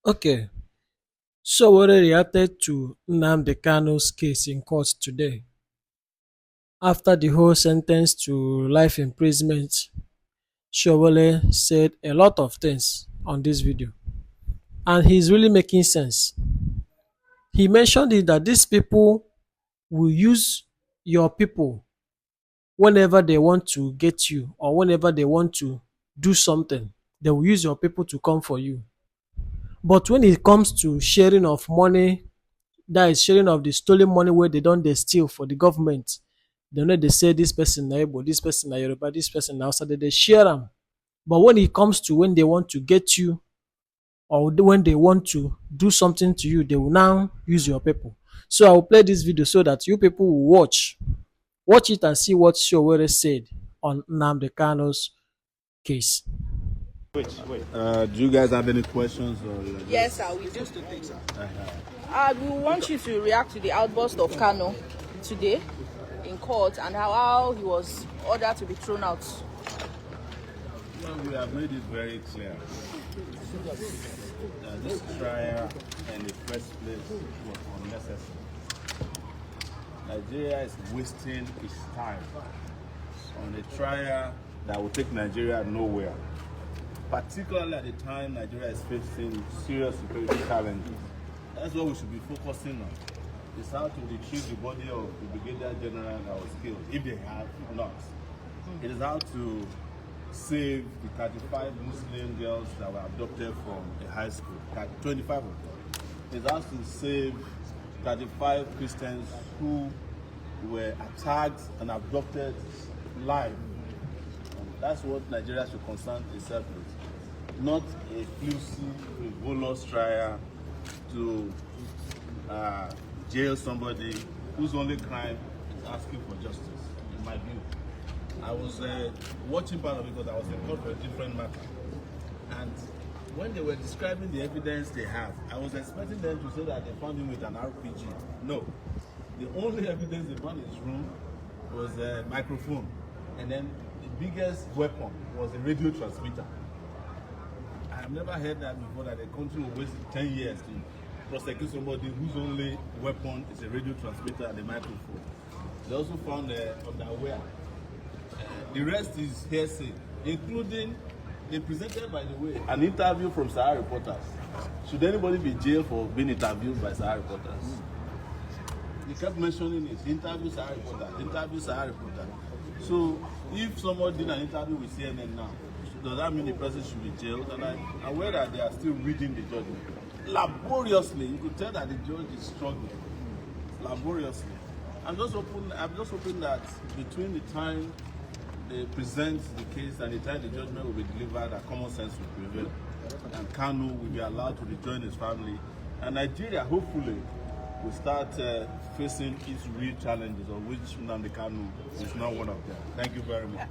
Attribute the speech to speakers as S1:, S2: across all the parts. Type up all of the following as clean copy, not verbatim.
S1: Okay, Sowore reacted to Nnamdi Kanu's case in court today after the whole sentence to life imprisonment. Sowore said a lot of things on this video, and he's really making sense. He mentioned it that these people will use your people whenever they want to get you or whenever they want to do something. They will use your people to come for you. But when it comes to sharing of money, that is sharing of the stolen money wey they don dey steal for the government, dem no dey say this person na Igbo, this person na Yoruba, this person na Hausa, dem dey share am. But when it comes to when they want to get you or when they want to do something to you, they will now use your people. So I will play this video so that you people will watch it and see what Sowore said on Nnamdi Kanu's case.
S2: Do you guys have any questions?
S3: Yes, sir, we do. We want you to react to the outburst of Kanu today in court and how he was ordered to be thrown out.
S2: Well, we have made it very clear that this trial in the first place was unnecessary. Nigeria is wasting its time on a trial that will take Nigeria nowhere, particularly at the time Nigeria is facing serious security challenges. That's what we should be focusing on. It's how to retrieve the body of the Brigadier General that was killed, if they have not. It is how to save the 35 Muslim girls that were abducted from a high school, 25 of them. It's how to save 35 Christians who were attacked and abducted live. That's what Nigeria should concern itself with, not a fluky, frivolous trial to jail somebody whose only crime is asking for justice, in my view. I was watching part of it because I was in court for a different matter. And when they were describing the evidence they have, I was expecting them to say that they found him with an RPG. No. The only evidence they found in his room was a microphone. And then the biggest weapon was a radio transmitter. I have never heard that before, that a country will waste 10 years to prosecute somebody whose only weapon is a radio transmitter and a microphone. They also found underwear. The rest is hearsay, including, they presented, by the way, an interview from Sowore reporters. Should anybody be jailed for being interviewed by Sowore reporters? He kept mentioning it, interview Sowore reporters, interview Sowore reporters. So if someone did an interview with CNN now, does that mean the person should be jailed? And I'm aware that they are still reading the judgment. Laboriously, you could tell that the judge is struggling. Laboriously. I'm just hoping that between the time they present the case and the time the judgment will be delivered, that common sense will prevail. And Kanu will be allowed to rejoin his family. And Nigeria, hopefully, will start facing its real challenges, of which Nnamdi Kanu is not one of them. Thank you very much.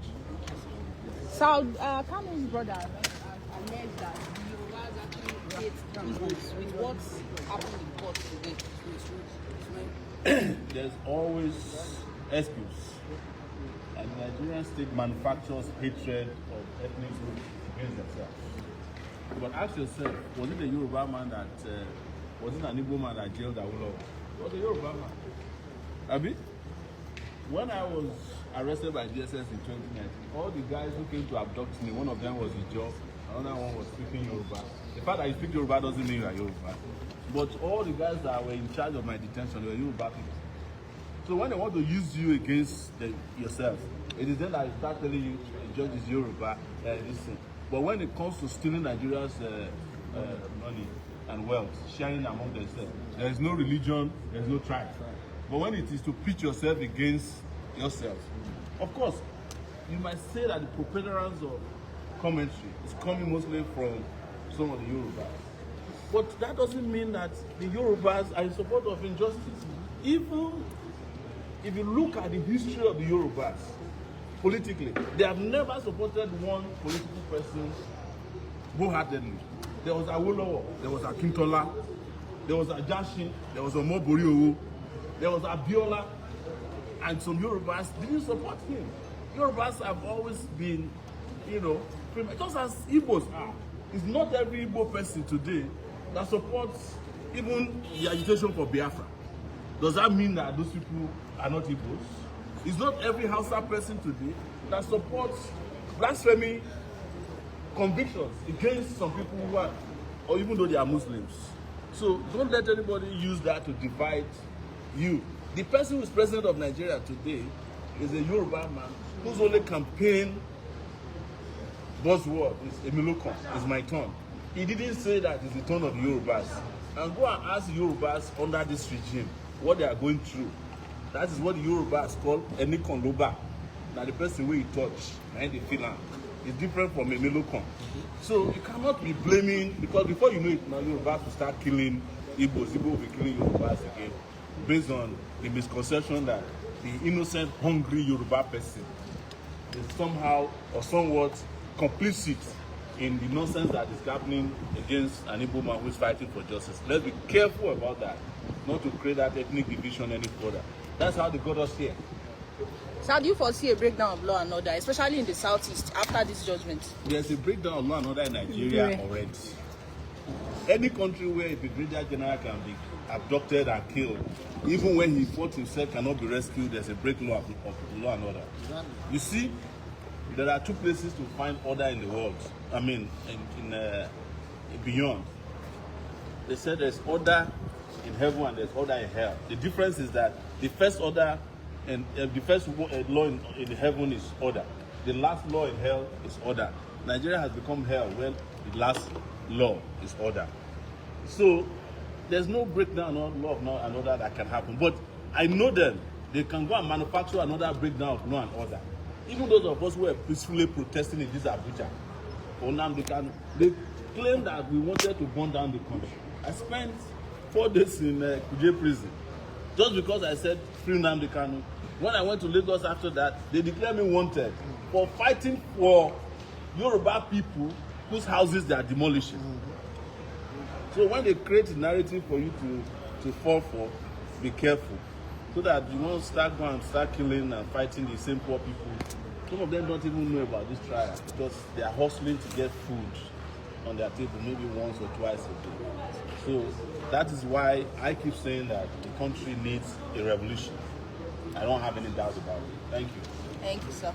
S3: So, Kanu's brother alleged that the Yorubas actually hate Igbos with what happened in court today.
S2: There's always excuse. And the Nigerian state manufactures hatred of ethnic groups against themselves. But ask yourself, was it a Yoruba man that, was it an Igbo man that jailed Awolowo? It was a Yoruba man. Abi? When I was arrested by DSS in 2019, all the guys who came to abduct me, one of them was Ijo, another one was speaking Yoruba. The fact that you speak Yoruba doesn't mean you are Yoruba. But all the guys that were in charge of my detention, they were Yoruba people. So when they want to use you against yourself, it is then that I start telling you, the judge is Yoruba, this thing. But when it comes to stealing Nigeria's money and wealth, sharing among themselves, there is no religion, there is no tribe. But when it is to pitch yourself against yourself, of course, you might say that the preponderance of commentary is coming mostly from some of the Yorubas. But that doesn't mean that the Yorubas are in support of injustice. Even if you look at the history of the Yorubas, politically, they have never supported one political person wholeheartedly. There was Awolowo, there was Akintola, there was Ajashin, there was Omobori, there was Abiola, and some Yorubas didn't support him. Yorubas have always been, just as Igbos are. It's not every Igbo person today that supports even the agitation for Biafra. Does that mean that those people are not Igbos? It's not every Hausa person today that supports blasphemy convictions against some people who are, or even though they are Muslims. So don't let anybody use that to divide you. The person who is president of Nigeria today is a Yoruba man whose only campaign buzzword is Emilokon, is my turn. He didn't say that it's the turn of the Yorubas. And go and ask the Yorubas under this regime what they are going through. That is what the Yorubas call Enikon Loba. Now the person where you touch, and the feeling is different from Emilokon. So you cannot be blaming, because before you know it, now Yorubas will start killing Igbos. Igbos will be killing Yorubas again, based on the misconception that the innocent, hungry Yoruba person is somehow or somewhat complicit in the nonsense that is happening against an Igbo man who is fighting for justice. Let's be careful about that, not to create that ethnic division any further. That's how they got us here.
S3: Sir, do you foresee a breakdown of law and order, especially in the southeast, after this judgment?
S2: There's a breakdown of law and order in Nigeria already. Any country where a brigadier general can be abducted and killed, even when he fought himself cannot be rescued, there's a breakdown of law and order. You see, there are two places to find order in the world. I mean, beyond. They said there's order in heaven and there's order in hell. The difference is that the first order and the first law in heaven is order. The last law in hell is order. Nigeria has become hell when the last law is order. So there's no breakdown on law of law and order that can happen. But I know them. They can go and manufacture another breakdown of law and order. Even those of us who were peacefully protesting in this Abuja, for Nnamdi Kanu, they claimed that we wanted to burn down the country. I spent 4 days in Kuje prison just because I said free Nnamdi Kanu. When I went to Lagos after that, they declared me wanted for fighting for Yoruba people whose houses they are demolishing. So when they create a narrative for you to fall for, be careful, so that you won't start going and start killing and fighting the same poor people. Some of them don't even know about this trial because they are hustling to get food on their table maybe once or twice a day. So that is why I keep saying that the country needs a revolution. I don't have any doubt about it. Thank you.
S3: Thank you, sir.